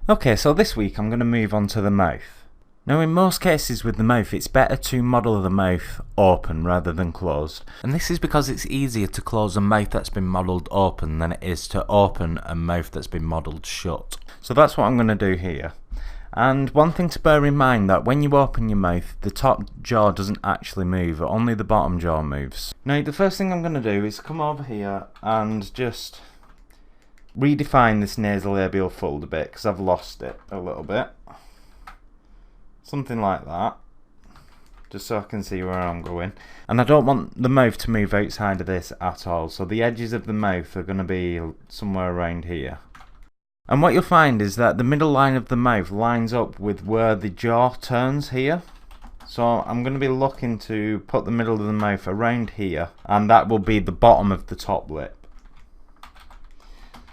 Okay, so this week I'm going to move on to the mouth. Now in most cases with the mouth it's better to model the mouth open rather than closed, and this is because it's easier to close a mouth that's been modelled open than it is to open a mouth that's been modelled shut. So that's what I'm going to do here. And one thing to bear in mind, that when you open your mouth, the top jaw doesn't actually move, only the bottom jaw moves. Now the first thing I'm going to do is come over here and just redefine this nasal labial fold a bit, because I've lost it a little bit. Something like that, just so I can see where I'm going. And I don't want the mouth to move outside of this at all, so the edges of the mouth are going to be somewhere around here. And what you'll find is that the middle line of the mouth lines up with where the jaw turns here. So I'm going to be looking to put the middle of the mouth around here, and that will be the bottom of the top lip.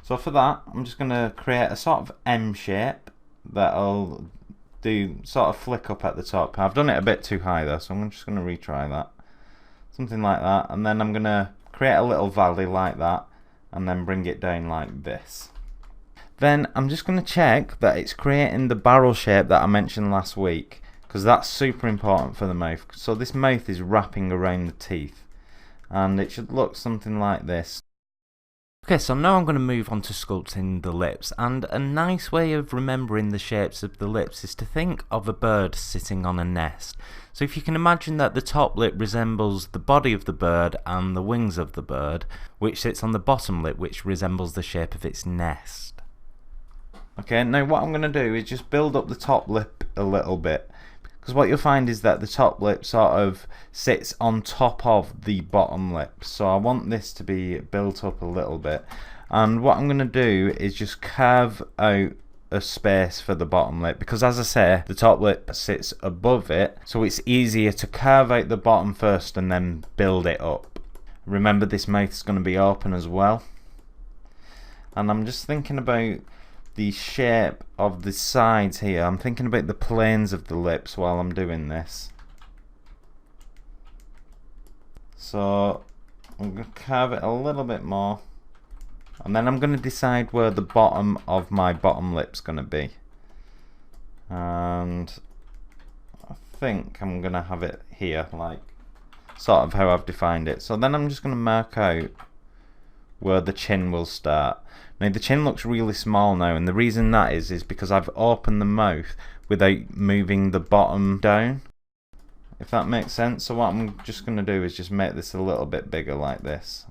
So for that, I'm just going to create a sort of M shape that'll do sort of flick up at the top. I've done it a bit too high though, so I'm just going to retry that. Something like that, and then I'm going to create a little valley like that, and then bring it down like this. Then I'm just going to check that it's creating the barrel shape that I mentioned last week, because that's super important for the mouth. So this mouth is wrapping around the teeth, and it should look something like this. Okay, so now I'm going to move on to sculpting the lips, and a nice way of remembering the shapes of the lips is to think of a bird sitting on a nest. So if you can imagine that the top lip resembles the body of the bird and the wings of the bird, which sits on the bottom lip, which resembles the shape of its nest. Okay, now what I'm going to do is just build up the top lip a little bit, because what you'll find is that the top lip sort of sits on top of the bottom lip, so I want this to be built up a little bit. And what I'm going to do is just carve out a space for the bottom lip, because as I say, the top lip sits above it, so it's easier to carve out the bottom first and then build it up. Remember, this mouth is going to be open as well, and I'm just thinking about the shape of the sides here. I'm thinking about the planes of the lips while I'm doing this. So I'm going to carve it a little bit more, and then I'm going to decide where the bottom of my bottom lip's going to be. And I think I'm going to have it here, like sort of how I've defined it. So then I'm just going to mark out where the chin will start. Now the chin looks really small now, and the reason that is because I've opened the mouth without moving the bottom down, if that makes sense. So what I'm just going to do is just make this a little bit bigger like this.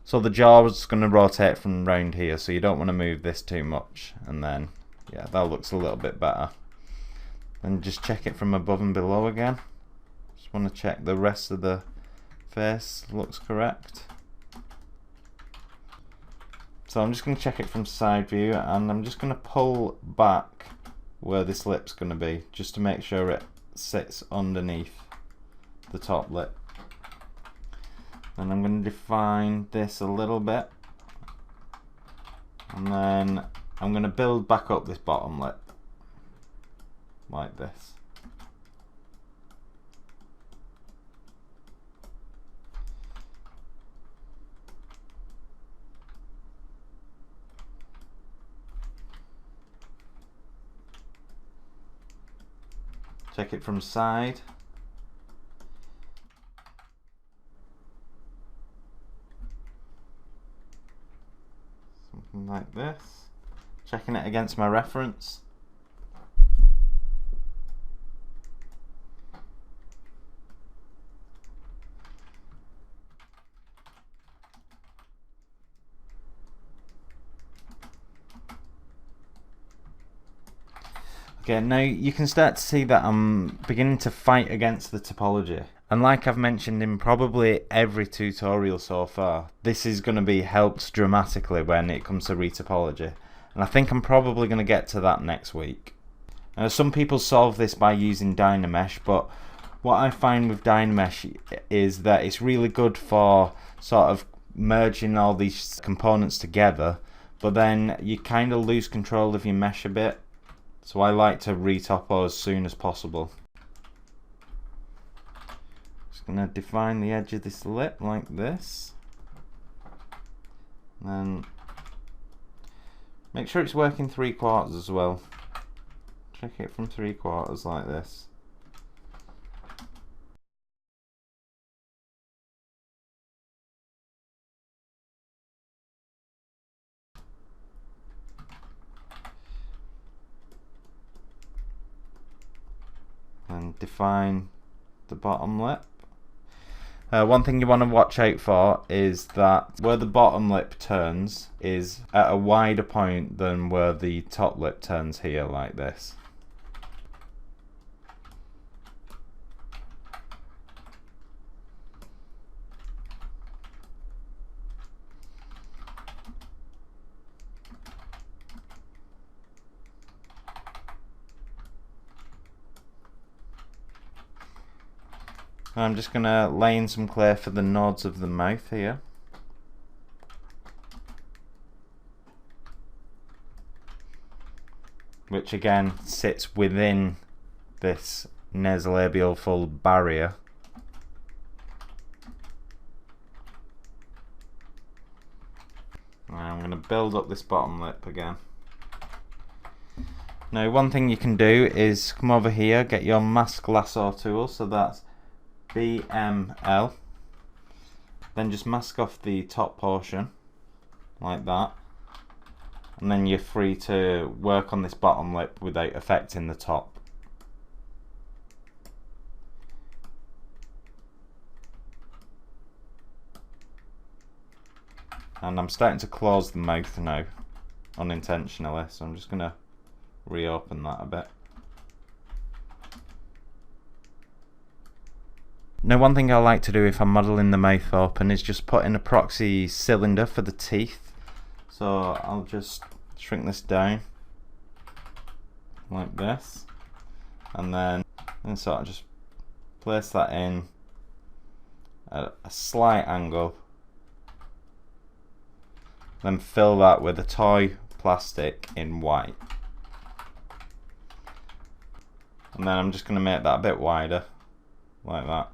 So the jaw is going to rotate from round here, so you don't want to move this too much, and then yeah, that looks a little bit better. Then just check it from above and below again. Just want to check the rest of the face looks correct. So I'm just going to check it from side view, and I'm just going to pull back where this lip's going to be, just to make sure it sits underneath the top lip. And I'm going to define this a little bit, and then I'm going to build back up this bottom lip like this. Check it from side. Something like this. Checking it against my reference. Okay, now you can start to see that I'm beginning to fight against the topology. And like I've mentioned in probably every tutorial so far, this is going to be helped dramatically when it comes to retopology. And I think I'm probably going to get to that next week. Now, some people solve this by using Dynamesh, but what I find with Dynamesh is that it's really good for sort of merging all these components together, but then you kind of lose control of your mesh a bit. So I like to retopo as soon as possible. Just going to define the edge of this lip like this. And then Make sure it's working 3/4 as well. Check it from 3/4 like this. And define the bottom lip. One thing you want to watch out for is that where the bottom lip turns is at a wider point than where the top lip turns here, like this. I'm just going to lay in some clay for the nodes of the mouth here. Which again sits within this nasolabial full barrier. I'm going to build up this bottom lip again. Now one thing you can do is come over here, get your mask lasso tool, so that's BML, then just mask off the top portion like that, and then you're free to work on this bottom lip without affecting the top. And I'm starting to close the mouth now unintentionally, so I'm just going to reopen that a bit. Now one thing I like to do if I'm modelling the mouth open is just put in a proxy cylinder for the teeth. So I'll just shrink this down like this, and then sort of just place that in at a slight angle, then fill that with a toy plastic in white, and then I'm just going to make that a bit wider like that.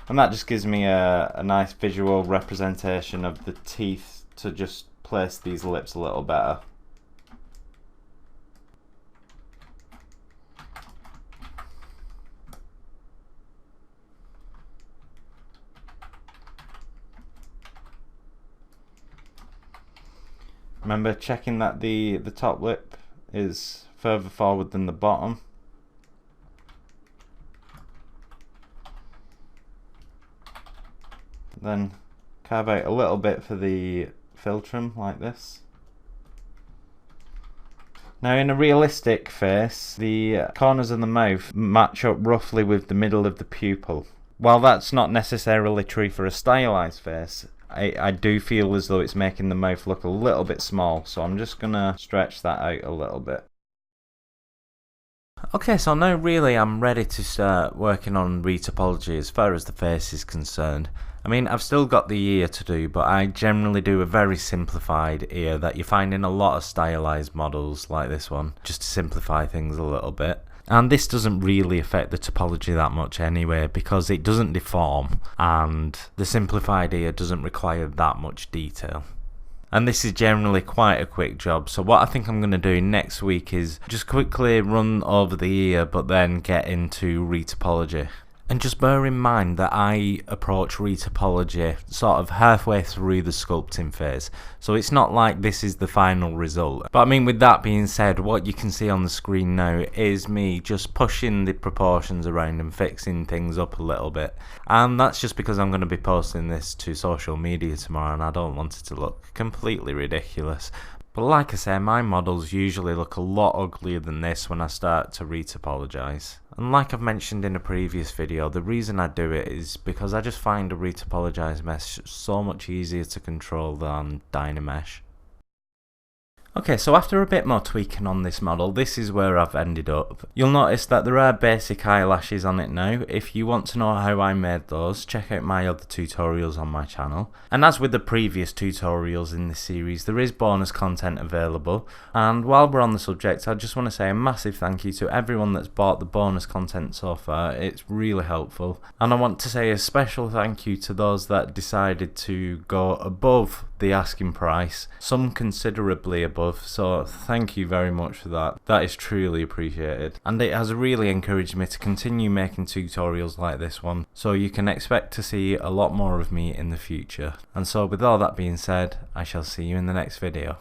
And that just gives me a nice visual representation of the teeth to just place these lips a little better. Remember checking that the top lip is further forward than the bottom. Then carve out a little bit for the philtrum like this. Now in a realistic face, the corners of the mouth match up roughly with the middle of the pupil. While that's not necessarily true for a stylized face, I do feel as though it's making the mouth look a little bit small, so I'm just gonna stretch that out a little bit. Okay, so now really I'm ready to start working on retopology as far as the face is concerned. I mean, I've still got the ear to do, but I generally do a very simplified ear that you find in a lot of stylized models like this one, just to simplify things a little bit. And this doesn't really affect the topology that much anyway, because it doesn't deform, and the simplified ear doesn't require that much detail. And this is generally quite a quick job, so what I think I'm going to do next week is just quickly run over the ear but then get into retopology. And just bear in mind that I approach retopology sort of halfway through the sculpting phase, so it's not like this is the final result. But I mean, with that being said, what you can see on the screen now is me just pushing the proportions around and fixing things up a little bit. And that's just because I'm going to be posting this to social media tomorrow and I don't want it to look completely ridiculous. But like I say, my models usually look a lot uglier than this when I start to retopologize. And like I've mentioned in a previous video, the reason I do it is because I just find a retopologized mesh so much easier to control than Dynamesh. Okay, so after a bit more tweaking on this model, this is where I've ended up. You'll notice that there are basic eyelashes on it now. If you want to know how I made those, check out my other tutorials on my channel. And as with the previous tutorials in this series, there is bonus content available. And while we're on the subject, I just want to say a massive thank you to everyone that's bought the bonus content so far. It's really helpful. And I want to say a special thank you to those that decided to go above the asking price, some considerably above, above, so thank you very much for that. That is truly appreciated, and it has really encouraged me to continue making tutorials like this one, so you can expect to see a lot more of me in the future. And so with all that being said, I shall see you in the next video.